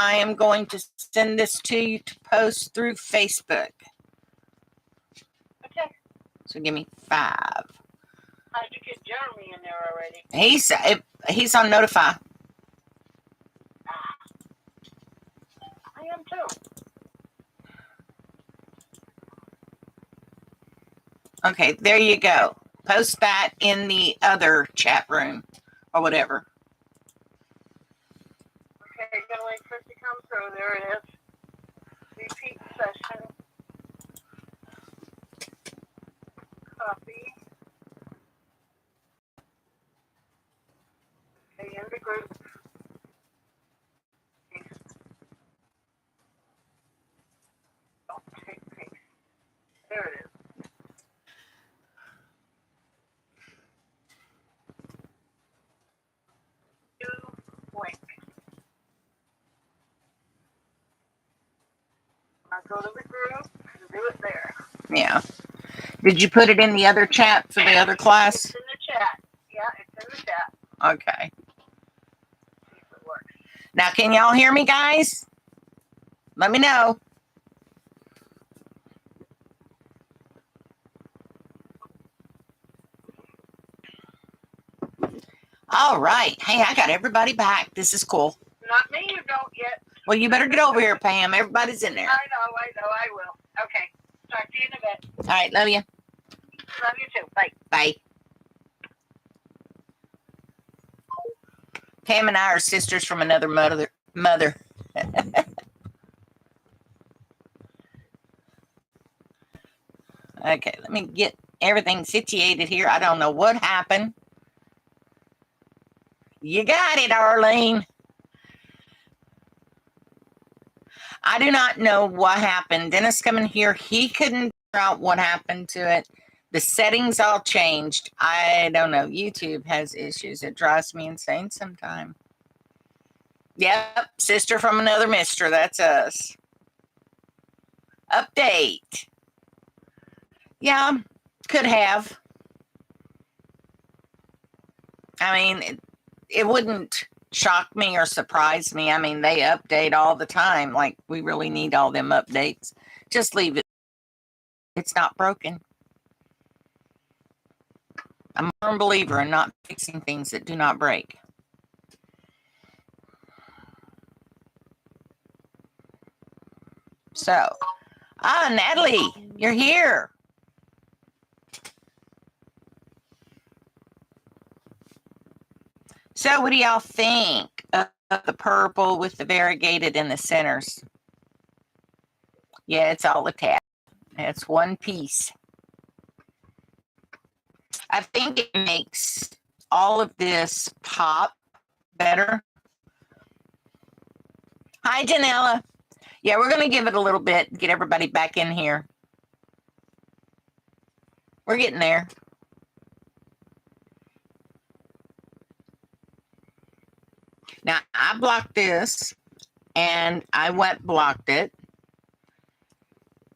I am going to send this to you to post through Facebook. Okay. So give me 5. How'd you get Jeremy in there already? He's on Notify. I am too. Okay, there you go. Post that in the other chat room or whatever. Okay, gonna wait for it to come through. There it is. Repeat session. Copy. Okay, in the group. Don't take paste. There it is. Link. I'll go to the group and do it there. Yeah. Did you put it in the other chat for the other class? It's in the chat. Yeah, it's in the chat. Okay. See if it works. Now, can y'all hear me, guys? Let me know. All right. Hey, I got everybody back. This is cool. Not me, you don't yet. Well, you better get over here, Pam. Everybody's in there. I know, I will. Okay. Talk to you in a bit. All right. Love you. Love you too. Bye. Bye. Pam and I are sisters from another mother. Okay, let me get everything situated here. I don't know what happened. You got it, Arlene. I do not know what happened. Dennis coming here. He couldn't figure out what happened to it. The settings all changed. I don't know. YouTube has issues. It drives me insane sometimes. Yep, sister from another mister. That's us. Update. Yeah, could have. I mean, it wouldn't shock me or surprise me. I mean, they update all the time. Like, we really need all them updates. Just leave it. It's not broken. I'm a firm believer in not fixing things that do not break. So, Natalie, you're here. So what do y'all think of the purple with the variegated in the centers? Yeah, it's all attached. It's one piece. I think it makes all of this pop better. Hi, Janella. Yeah, we're going to give it a little bit, get everybody back in here. We're getting there. Now, I blocked this, and I wet blocked it.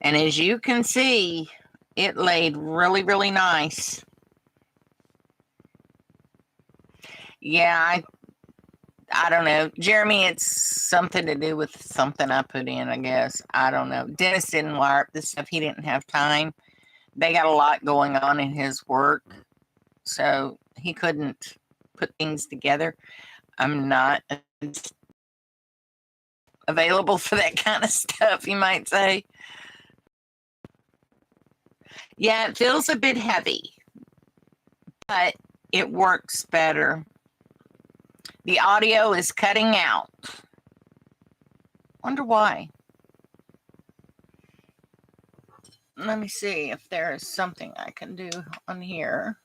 And as you can see, it laid really, really nice. Yeah, I don't know. Jeremy, it's something to do with something I put in, I guess. I don't know. Dennis didn't wire up this stuff. He didn't have time. They got a lot going on in his work, so he couldn't put things together. I'm not available for that kind of stuff, you might say. Yeah, it feels a bit heavy, but it works better. The audio is cutting out. Wonder why. Let me see if there is something I can do on here.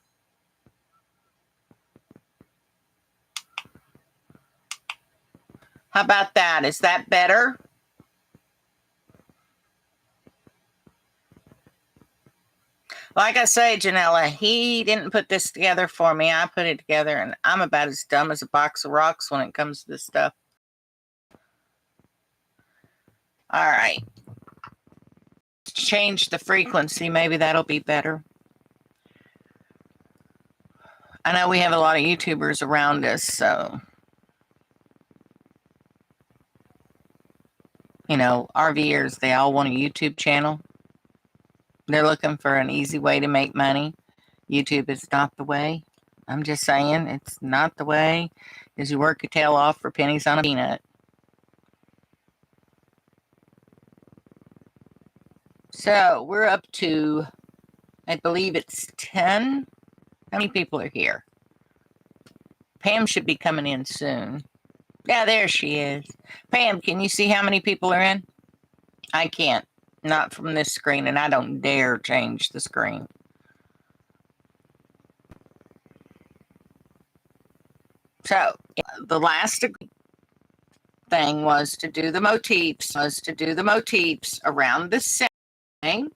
How about that? Is that better? Like I say, Janella, he didn't put this together for me. I put it together, and I'm about as dumb as a box of rocks when it comes to this stuff. All right. Change the frequency. Maybe that'll be better. I know we have a lot of YouTubers around us, so. You know, RVers, they all want a YouTube channel. They're looking for an easy way to make money. YouTube is not the way. I'm just saying, it's not the way. Is you work your tail off for pennies on a peanut. So we're up to, I believe it's 10. How many people are here? Pam should be coming in soon. Yeah, there she is. Pam, can you see how many people are in? I can't. Not from this screen, and I don't dare change the screen. So the last thing was to do the motifs, around the center. And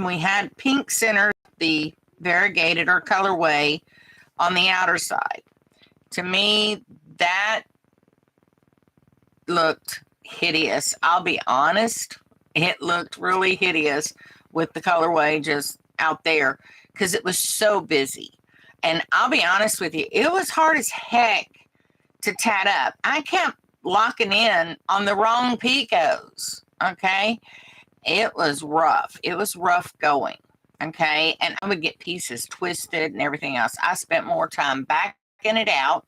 we had pink center, the variegated or colorway on the outer side. To me, that looked hideous. I'll be honest, it looked really hideous with the colorway just out there because it was so busy. And I'll be honest with you, it was hard as heck to tat up. I kept locking in on the wrong picos. Okay. It was rough. It was rough going. Okay. And I would get pieces twisted and everything else. I spent more time backing it out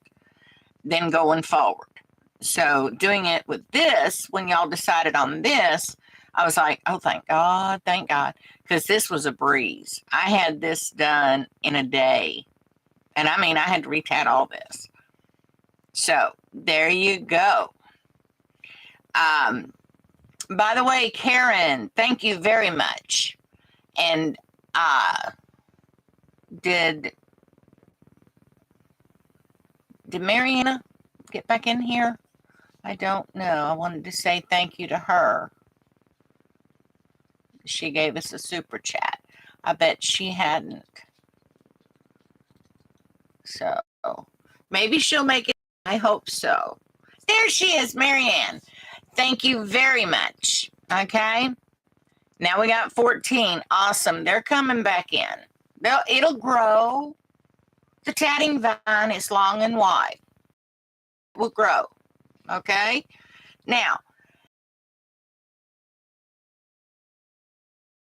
than going forward. So doing it with this, when y'all decided on this, I was like, oh, thank God, because this was a breeze. I had this done in a day. And I mean, I had to retat all this. So there you go. By the way, Karen, thank you very much. And did Mariana get back in here? I don't know. I wanted to say thank you to her. She gave us a super chat. I bet she hadn't. So maybe she'll make it. I hope so. There she is, Marianne. Thank you very much. Okay. Now we got 14. Awesome. They're coming back in. It'll grow. The tatting vine is long and wide. It will grow. Okay. Now,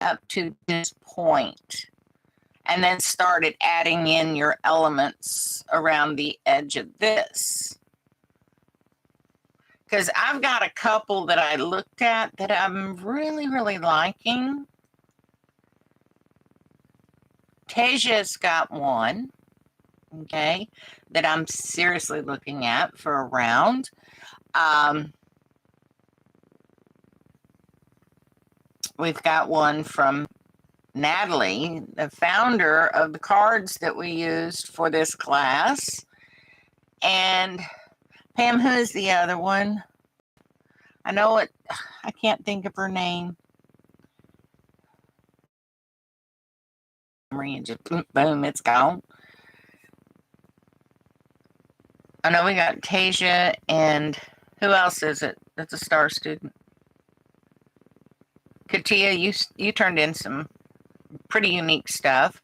up to this point, and then started adding in your elements around the edge of this. Because I've got a couple that I looked at that I'm really, really liking. Tasia's got one, okay, that I'm seriously looking at for a round. We've got one from Natalie, the founder of the cards that we used for this class. And Pam, who is the other one? I know it, I can't think of her name. And just boom, it's gone. I know we got Tasia, and who else is it? That's a star student. Katia, you turned in some pretty unique stuff.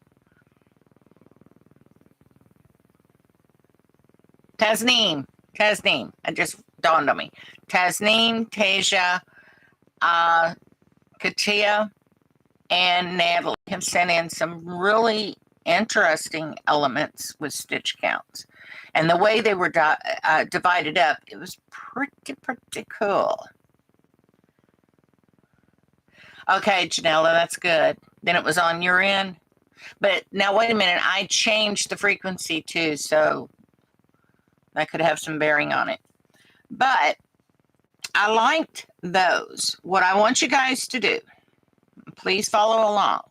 Tasneem, it just dawned on me. Tasneem, Tasia, Katia, and Natalie have sent in some really interesting elements with stitch counts. And the way they were divided up, it was pretty cool. Okay, Janella, that's good. Then it was on your end. But now, wait a minute. I changed the frequency too, so that could have some bearing on it. But I liked those. What I want you guys to do, please follow along.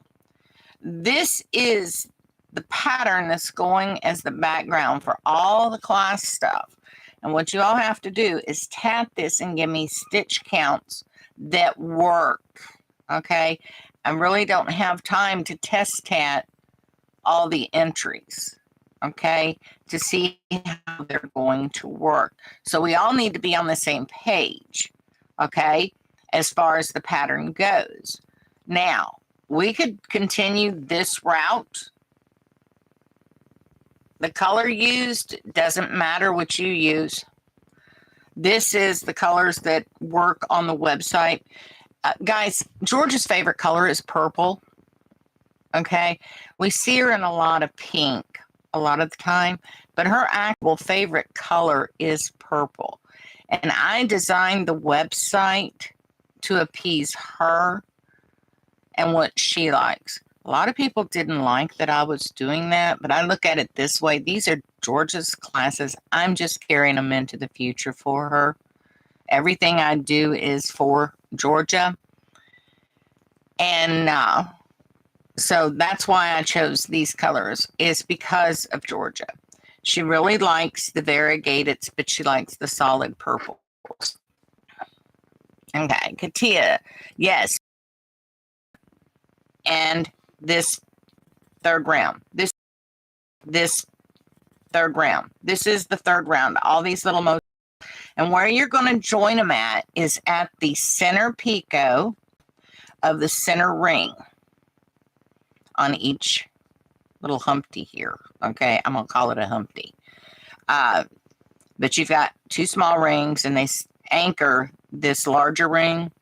This is the pattern that's going as the background for all the class stuff. And what you all have to do is tat this and give me stitch counts that work. Okay, I really don't have time to test tat all the entries, okay, to see how they're going to work. So we all need to be on the same page, okay, as far as the pattern goes. Now, we could continue this route. The color used doesn't matter what you use. This is the colors that work on the website. Guys, Georgia's favorite color is purple. Okay. We see her in a lot of pink a lot of the time, but her actual favorite color is purple. And I designed the website to appease her and what she likes. A lot of people didn't like that I was doing that, but I look at it this way. These are Georgia's classes. I'm just carrying them into the future for her. Everything I do is for Georgia. And so that's why I chose these colors, is because of Georgia. She really likes the variegated, but she likes the solid purples. Okay, Katia, yes. And this third round, this third round. This is the third round. All these little motifs. And where you're going to join them at is at the center picot of the center ring on each little humpty here. Okay, I'm going to call it a humpty. But you've got two small rings and they anchor this larger ring.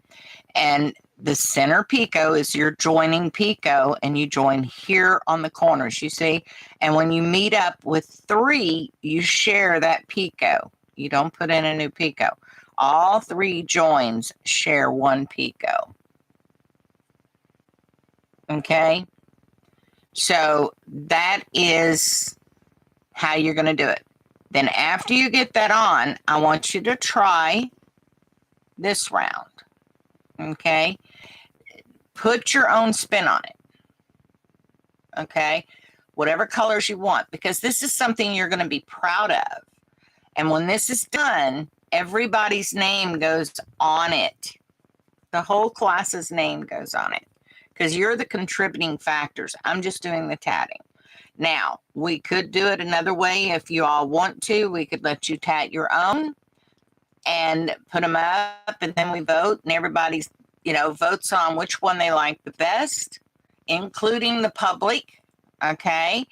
And the center picot is your joining picot, and you join here on the corners, you see? And when you meet up with three, you share that picot. You don't put in a new picot. All three joins share one picot. Okay? So that is how you're going to do it. Then after you get that on, I want you to try this round. Okay? Put your own spin on it. Okay? Whatever colors you want, because this is something you're going to be proud of. And when this is done, everybody's name goes on it. The whole class's name goes on it, because you're the contributing factors. I'm just doing the tatting. Now, we could do it another way if you all want to. We could let you tat your own and put them up, and then we vote, and everybody's, votes on which one they like the best, including the public. Okay.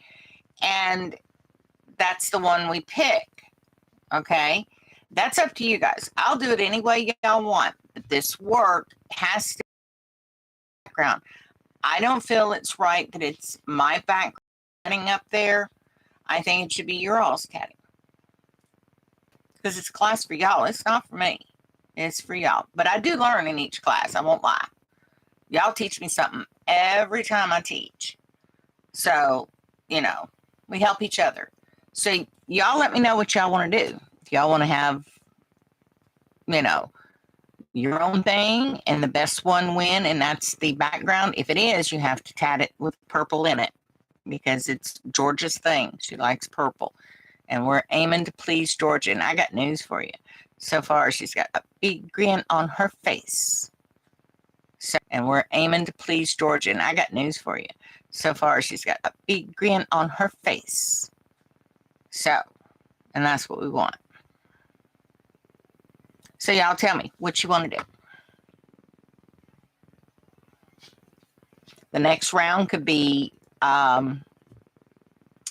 And that's the one we pick. Okay. That's up to you guys. I'll do it any way y'all want, but this work has to be background. I don't feel it's right that it's my background up there. I think it should be your all's tatting, because it's a class for y'all. It's not for me. It's for y'all. But I do learn in each class. I won't lie. Y'all teach me something every time I teach. So, we help each other. So y'all let me know what y'all want to do. If y'all want to have, your own thing and the best one win, and that's the background. If it is, you have to tat it with purple in it, because it's Georgia's thing. She likes purple. And we're aiming to please Georgia. And I got news for you. So far, she's got a big grin on her face. And we're aiming to please Georgia. And I got news for you. So far, she's got a big grin on her face. And that's what we want. So y'all tell me what you want to do. The next round could be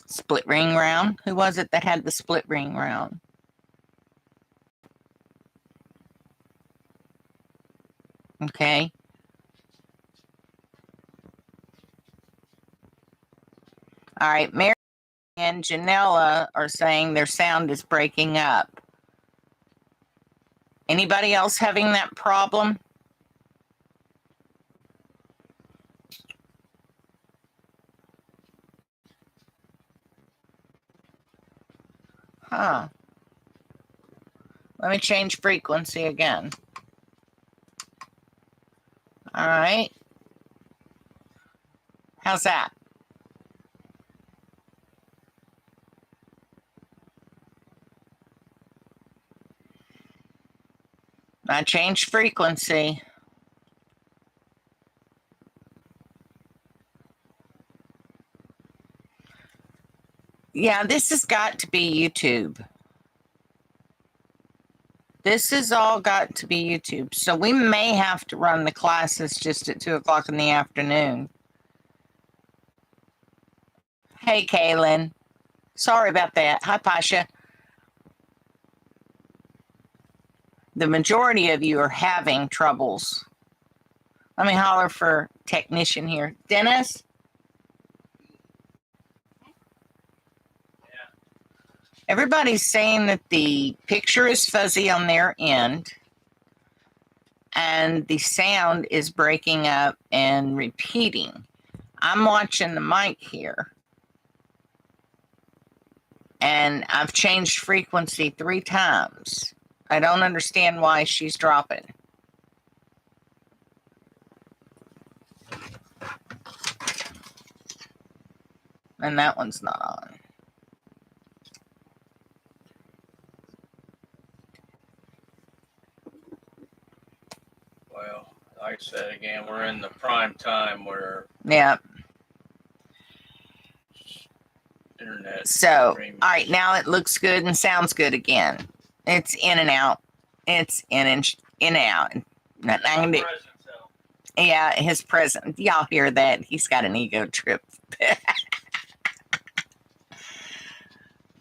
split ring round. Who was it that had the split ring round? Okay. All right. Mary and Janella are saying their sound is breaking up. Anybody else having that problem? Huh. Let me change frequency again. All right. How's that? I changed frequency. Yeah, this has got to be YouTube. This has all got to be YouTube. So we may have to run the classes just at 2 o'clock in the afternoon. Hey, Kaylin. Sorry about that. Hi, Pasha. the majority of you are having troubles. Let me holler for technician here. Dennis? Everybody's saying that the picture is fuzzy on their end and the sound is breaking up and repeating. I'm watching the mic here and I've changed frequency 3 times. I don't understand why she's dropping. And that one's not on. Well, like I said again, we're in the prime time where Yeah. internet. So, streaming. all right, now it looks good and sounds good again. It's in and out. It's in and out. Nothing I can do. Yeah, his present. Y'all hear that? He's got an ego trip.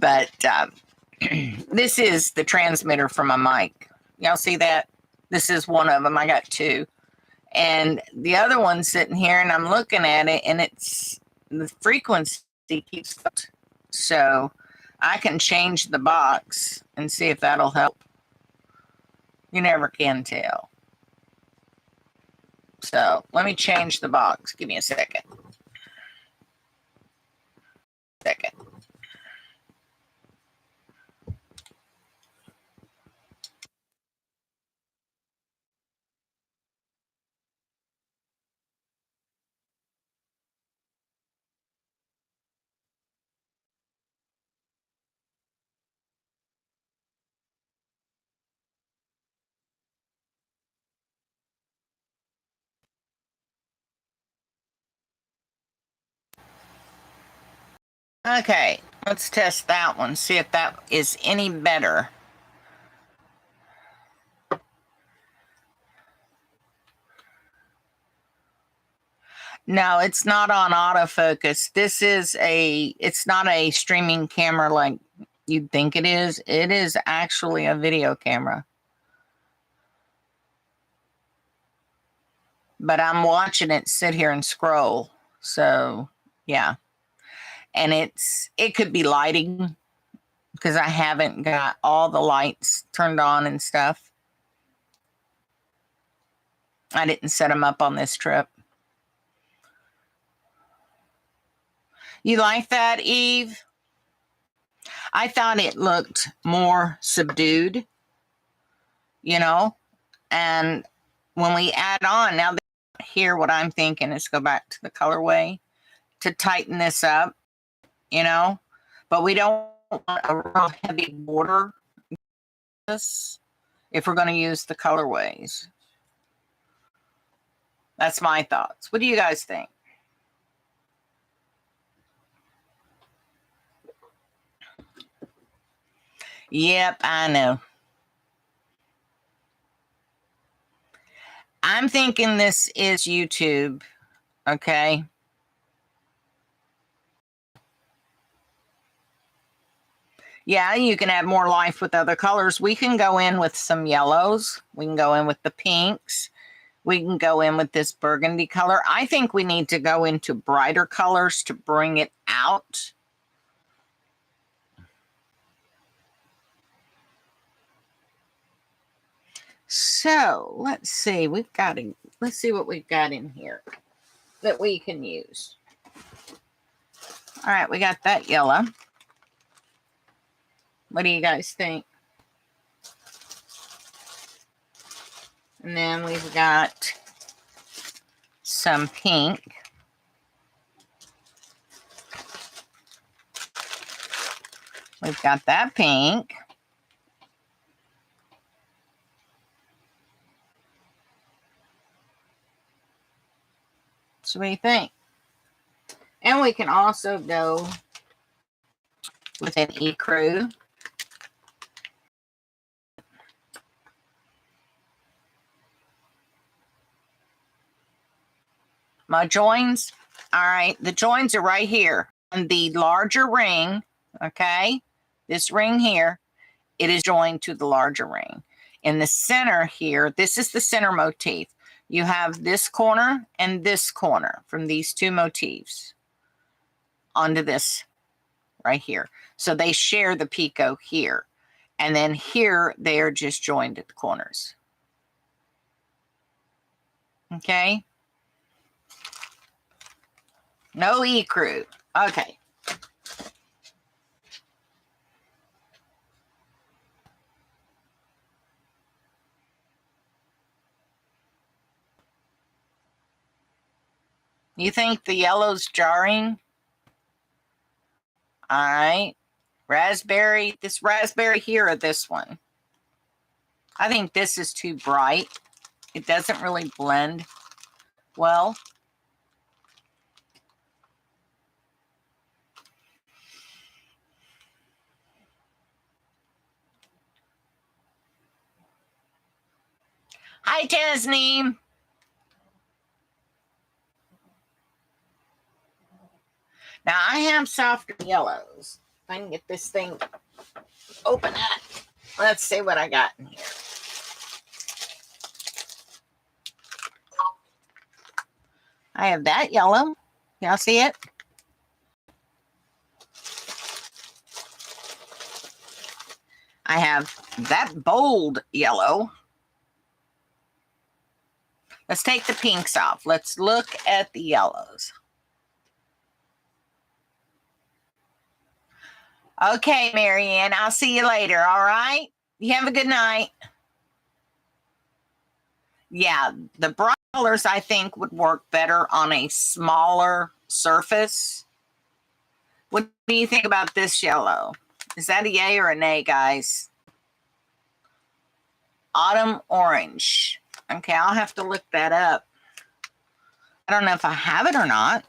But this is the transmitter for my mic. Y'all see that? This is one of them. I got 2. And the other one's sitting here, and I'm looking at it, and it's the frequency keeps up. So I can change the box and see if that'll help. You never can tell. So let me change the box. Give me a second. Okay, let's test that one. See if that is any better. No, it's not on autofocus. This is it's not a streaming camera like you'd think it is. It is actually a video camera. But I'm watching it sit here and scroll. So, yeah. And it could be lighting because I haven't got all the lights turned on and stuff. I didn't set them up on this trip. You like that, Eve? I thought it looked more subdued, you know, and when we add on, now here what I'm thinking is go back to the colorway to tighten this up, you know, but we don't want a real heavy border if we're going to use the colorways. That's my thoughts. What do you guys think? Yep, I know. I'm thinking this is YouTube, okay? Yeah, you can add more life with other colors. We can go in with some yellows. We can go in with the pinks. We can go in with this burgundy color. I think we need to go into brighter colors to bring it out. So let's see. Let's see what we've got in here that we can use. All right, we got that yellow. What do you guys think? And then we've got some pink. We've got that pink. So what do you think? And we can also go with an ecru. My joins, all right, the joins are right here. And the larger ring, okay, this ring here, it is joined to the larger ring. In the center here, this is the center motif. You have this corner and this corner from these two motifs onto this right here. So they share the picot here. And then here, they are just joined at the corners. Okay. No ecru. Okay. You think the yellow's jarring? All right. Raspberry, this raspberry here or this one? I think this is too bright. It doesn't really blend well. Hi, Tasneem. Now, I have softer yellows. If I can get this thing open up. Let's see what I got in here. I have that yellow. Y'all see it? I have that bold yellow. Let's take the pinks off. Let's look at the yellows. Okay, Marianne, I'll see you later, all right? You have a good night. Yeah, the bright colors, I think, would work better on a smaller surface. What do you think about this yellow? Is that a yay or a nay, guys? Autumn orange. Okay, I'll have to look that up. I don't know if I have it or not.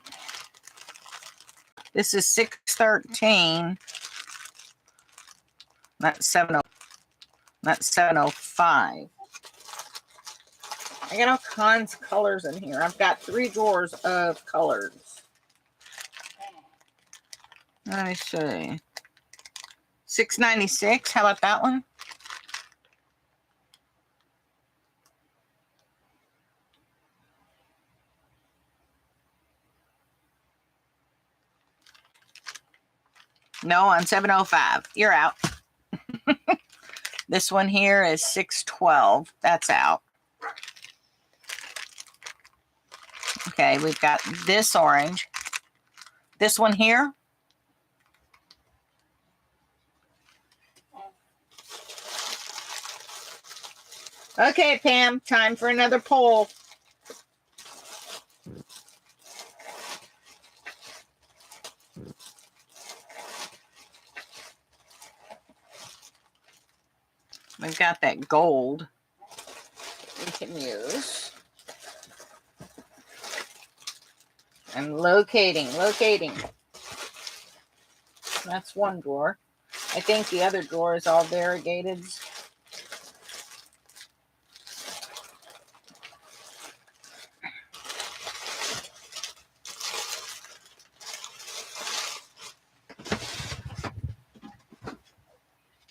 This is 613. Not 70. Not 705. I got all kinds of colors in here. I've got 3 drawers of colors. Let me see. 696. How about that one? No, on 705. You're out. This one here is 612. That's out. Okay, we've got this orange. This one here. Okay, Pam, time for another poll. We've got that gold we can use. I'm locating. That's one drawer. I think the other drawer is all variegated.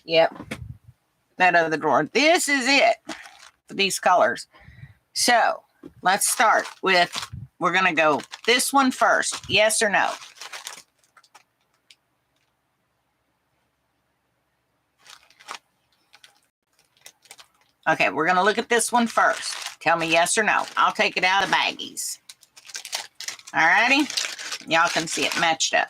Yep. That other drawer. This is it for these colors. So let's start with, we're going to go this one first. Yes or no? Okay, we're going to look at this one first. Tell me yes or no. I'll take it out of the baggies. All righty? Y'all can see it matched up.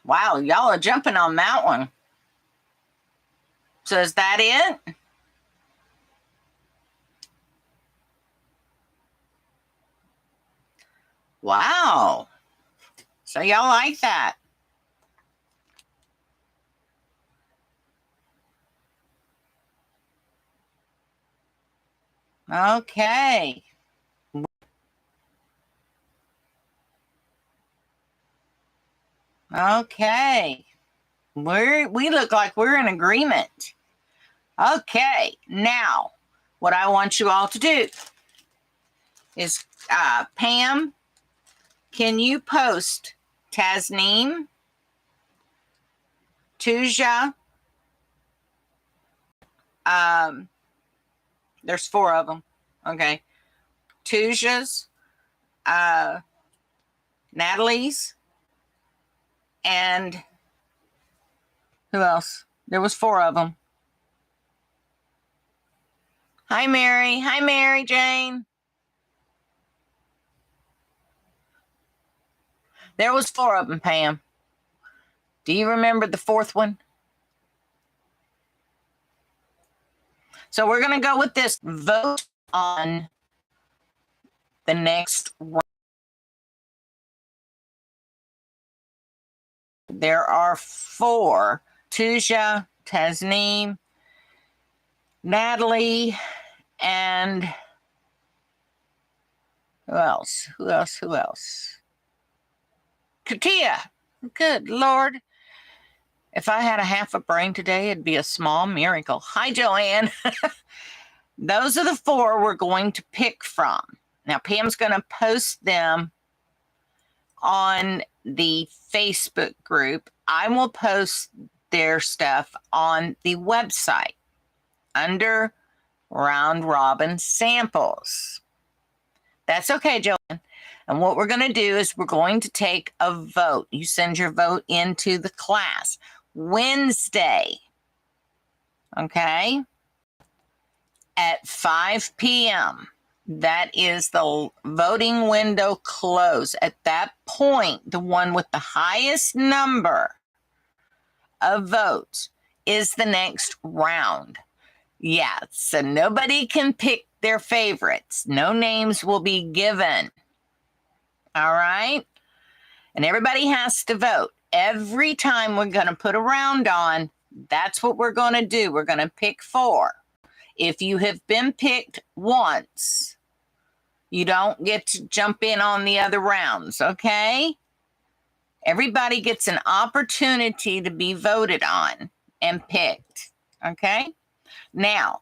Wow, y'all are jumping on that one. So is that it? Wow. So y'all like that? Okay. Okay. We look like we're in agreement. Okay. Now, what I want you all to do is, Pam, can you post Tasneem Tuja. There's 4 of them. Okay. Tuja's, Natalie's, and who else? There was 4 of them. Hi, Mary. Hi, Mary Jane. There was 4 of them, Pam. Do you remember the 4th one? So we're going to go with this. Vote on the next round. There are 4. Tuja, Tasneem, Natalie, and who else? Who else? Who else? Katia. Good Lord. If I had a half a brain today, it'd be a small miracle. Hi, Joanne. Those are the 4 we're going to pick from. Now, Pam's going to post them on the Facebook group. I will post their stuff on the website under Round Robin Samples. That's okay, Joanne. And what we're going to do is we're going to take a vote. You send your vote into the class Wednesday, okay, at 5 p.m. That is the voting window close. At that point, the one with the highest number of votes is the next round. Yeah, so nobody can pick their favorites. No names will be given. All right? And everybody has to vote. Every time we're going to put a round on, that's what we're going to do. We're going to pick 4. If you have been picked once, you don't get to jump in on the other rounds, okay? Everybody gets an opportunity to be voted on and picked, okay? Now,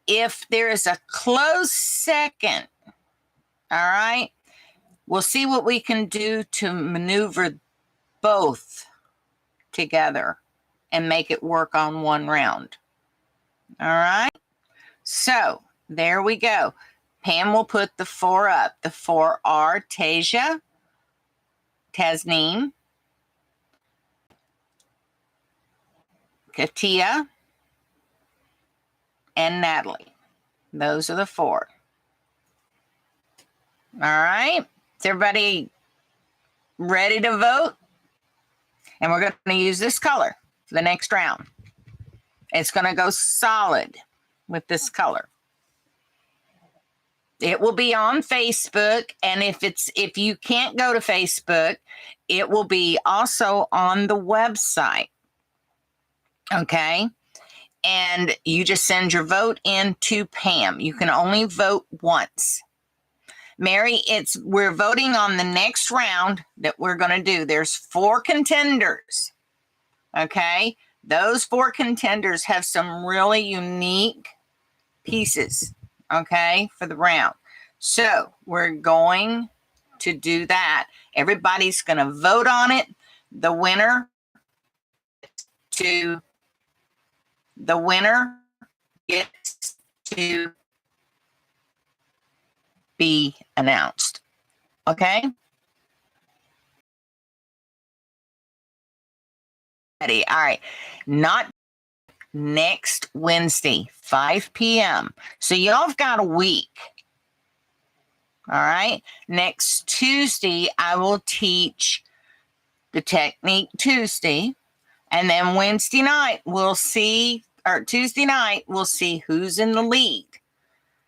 if there is a close second, all right, we'll see what we can do to maneuver both together and make it work on one round. All right, so there we go. Pam will put the 4 up. The 4 are Tasia, Tasneem, Katia, and Natalie. Those are the 4. All right. Is everybody ready to vote? And we're going to use this color for the next round. It's going to go solid with this color. It will be on Facebook, and if you can't go to Facebook, it will be also on the website. Okay? And you just send your vote in to Pam. You can only vote once. Mary, we're voting on the next round that we're going to do. There's 4 contenders. Okay? Those 4 contenders have some really unique pieces, okay, for the round. So we're going to do that. Everybody's going to vote on it. The winner gets to be announced. Okay? Ready? All right. Not next Wednesday, 5 p.m. So y'all have got a week. All right. Next Tuesday, I will teach the Technique Tuesday. And then Wednesday night, Tuesday night, we'll see who's in the lead,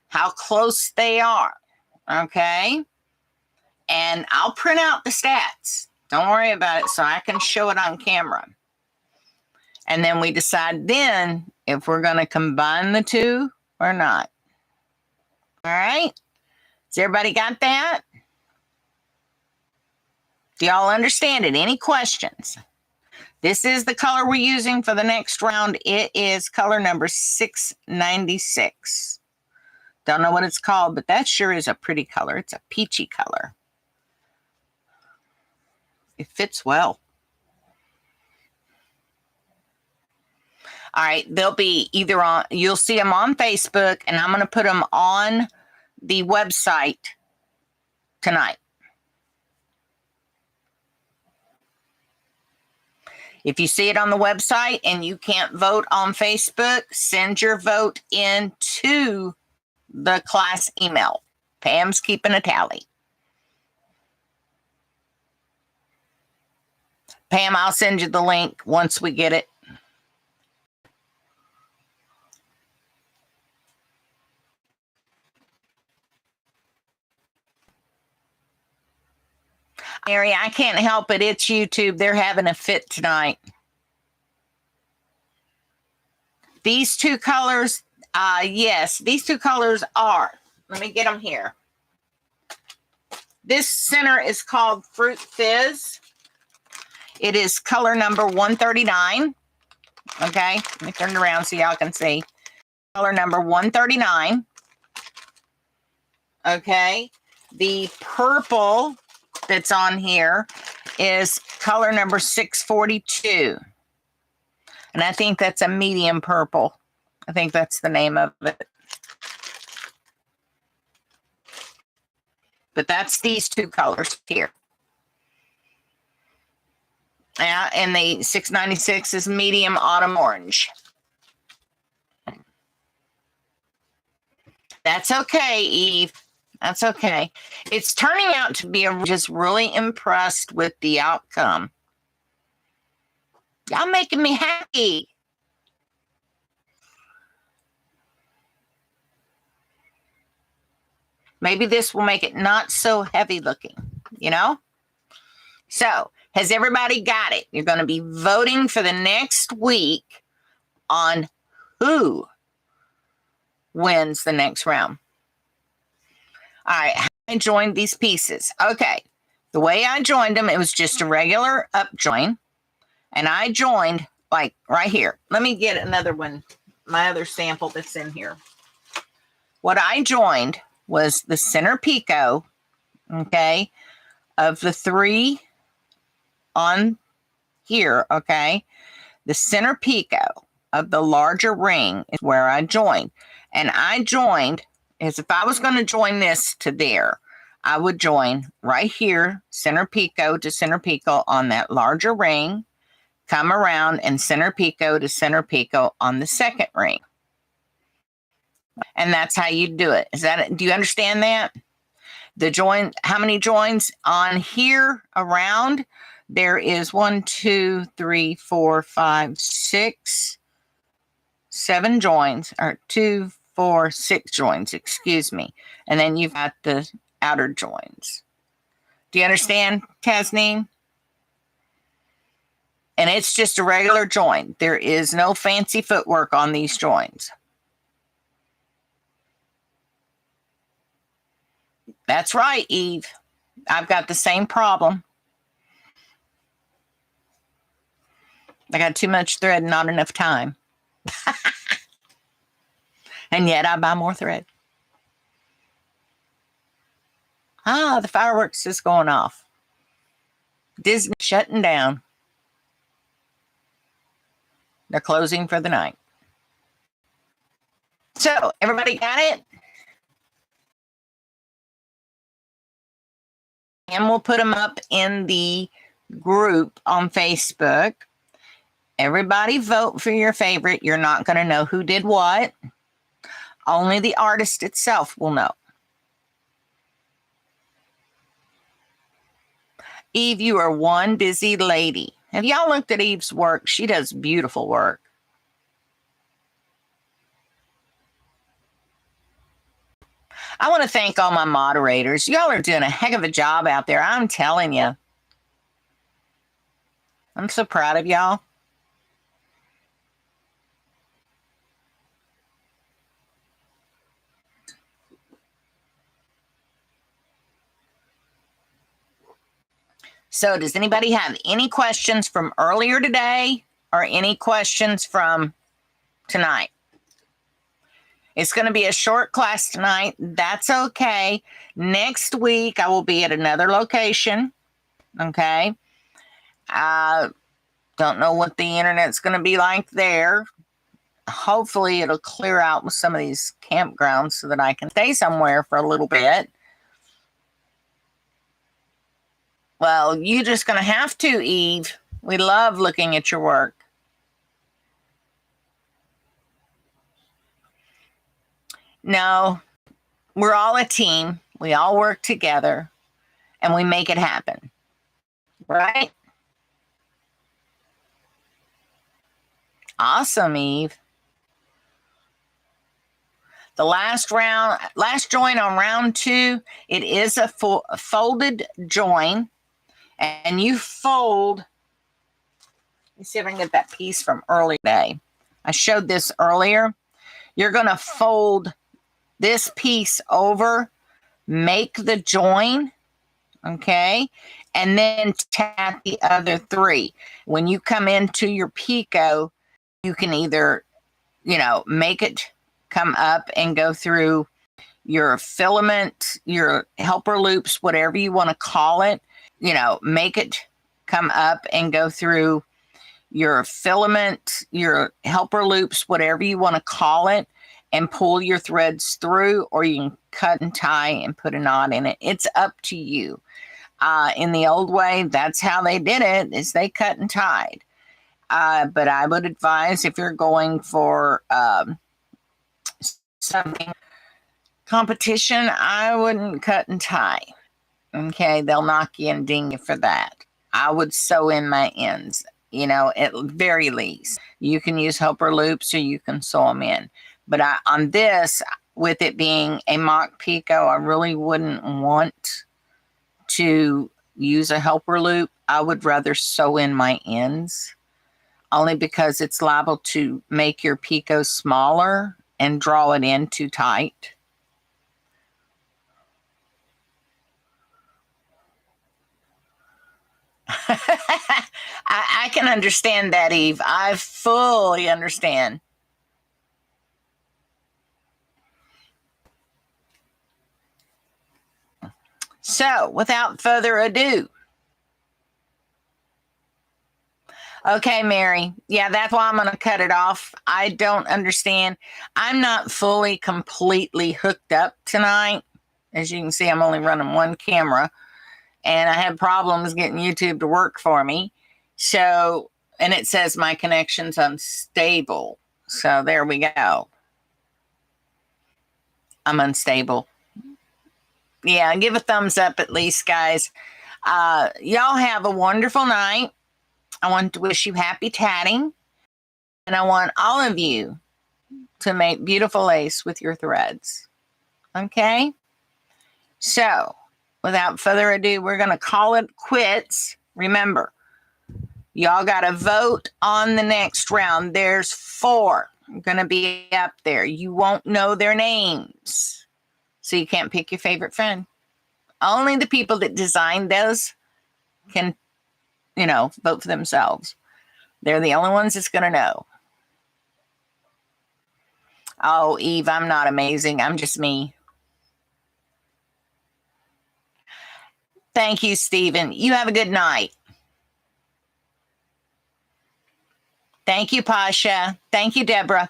how close they are. Okay. And I'll print out the stats. Don't worry about it, so I can show it on camera. And then we decide then if we're going to combine the 2 or not. All right. Has everybody got that? Do y'all understand it? Any questions? This is the color we're using for the next round. It is color number 696. Don't know what it's called, but that sure is a pretty color. It's a peachy color. It fits well. All right, they'll be either on, you'll see them on Facebook, and I'm going to put them on the website tonight. If you see it on the website and you can't vote on Facebook, send your vote into the class email. Pam's keeping a tally. Pam, I'll send you the link once we get it. Mary, I can't help it. It's YouTube. They're having a fit tonight. These two colors, yes, these two colors are. Let me get them here. This center is called Fruit Fizz. It is color number 139. Okay, let me turn it around so y'all can see. Color number 139. Okay, the purple that's on here is color number 642. And I think that's a medium purple. I think that's the name of it. But that's these two colors here. Yeah, and the 696 is medium autumn orange. That's okay, Eve. That's okay. It's turning out to be just really impressed with the outcome. Y'all making me happy. Maybe this will make it not so heavy looking, you know? So, has everybody got it? You're going to be voting for the next week on who wins the next round. All right, how I joined these pieces. Okay, the way I joined them, it was just a regular up join. And I joined like right here. Let me get another one, my other sample that's in here. What I joined was the center picot, okay, of the three on here, okay. The center picot of the larger ring is where I joined. And I joined, as if I was going to join this to there, I would join right here, center picot to center picot on that larger ring, come around and center picot to center picot on the second ring. And that's how you do it. Is that, do you understand that? The join, how many joins on here around? There is 1, 2, 3, 4, 5, 6, 7 joins, or 2, 4, 6 joins, excuse me. And then you've got the outer joins. Do you understand, Tasneem? And it's just a regular join. There is no fancy footwork on these joins. That's right, Eve. I've got the same problem. I got too much thread and not enough time. And yet I buy more thread. Ah, the fireworks is going off. Disney shutting down. They're closing for the night. So, everybody got it? And we'll put them up in the group on Facebook. Everybody vote for your favorite. You're not going to know who did what. Only the artist itself will know. Eve, you are one busy lady. Have y'all looked at Eve's work? She does beautiful work. I want to thank all my moderators. Y'all are doing a heck of a job out there. I'm telling you. I'm so proud of y'all. So does anybody have any questions from earlier today or any questions from tonight? It's going to be a short class tonight. That's okay. Next week, I will be at another location. Okay. I don't know what the internet's going to be like there. hopefully it'll clear out with some of these campgrounds so that I can stay somewhere for a little bit. Well, you're just going to have to, Eve. We love looking at your work. No, we're all a team. We all work together and we make it happen. Right? Awesome, Eve. The last join on round 2, it is a folded join, and you fold. Let me see if I can get that piece from early today. I showed this earlier. You're going to fold this piece over, make the join, okay, and then tap the other 3. When you come into your picot, you can either, make it come up and go through your filament, your helper loops, whatever you want to call it, make it come up and go through your filament, your helper loops, whatever you want to call it, and pull your threads through, or you can cut and tie and put a knot in it. It's up to you. In the old way, that's how they did it, is they cut and tied. But I would advise, if you're going for something competition, I wouldn't cut and tie. Okay, they'll knock you and ding you for that. I would sew in my ends, at very least. You can use helper loops or you can sew them in. But on this, with it being a mock picot, I really wouldn't want to use a helper loop. I would rather sew in my ends, only because it's liable to make your picot smaller and draw it in too tight. I can understand that, Eve. I fully understand. So, without further ado. Okay, Mary. Yeah, that's why I'm going to cut it off. I don't understand. I'm not fully, completely hooked up tonight. As you can see, I'm only running one camera. And I had problems getting YouTube to work for me. So, and it says my connection's unstable. So there we go. I'm unstable. Yeah, give a thumbs up at least, guys. Y'all have a wonderful night. I want to wish you happy tatting. And I want all of you to make beautiful lace with your threads. Okay? So, without further ado, we're going to call it quits. Remember, y'all got to vote on the next round. There's 4 going to be up there. You won't know their names, so you can't pick your favorite friend. Only the people that designed those can, vote for themselves. They're the only ones that's going to know. Oh, Eve, I'm not amazing. I'm just me. Thank you, Stephen. You have a good night. Thank you, Pasha. Thank you, Deborah.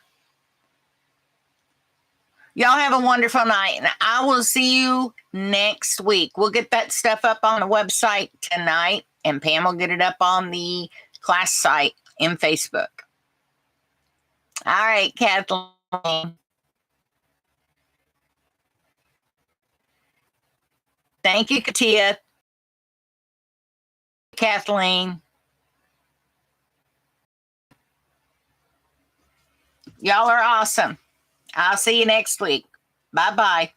Y'all have a wonderful night, and I will see you next week. We'll get that stuff up on the website tonight, and Pam will get it up on the class site in Facebook. All right, Kathleen. Thank you, Katia. Kathleen. Y'all are awesome. I'll see you next week. Bye-bye.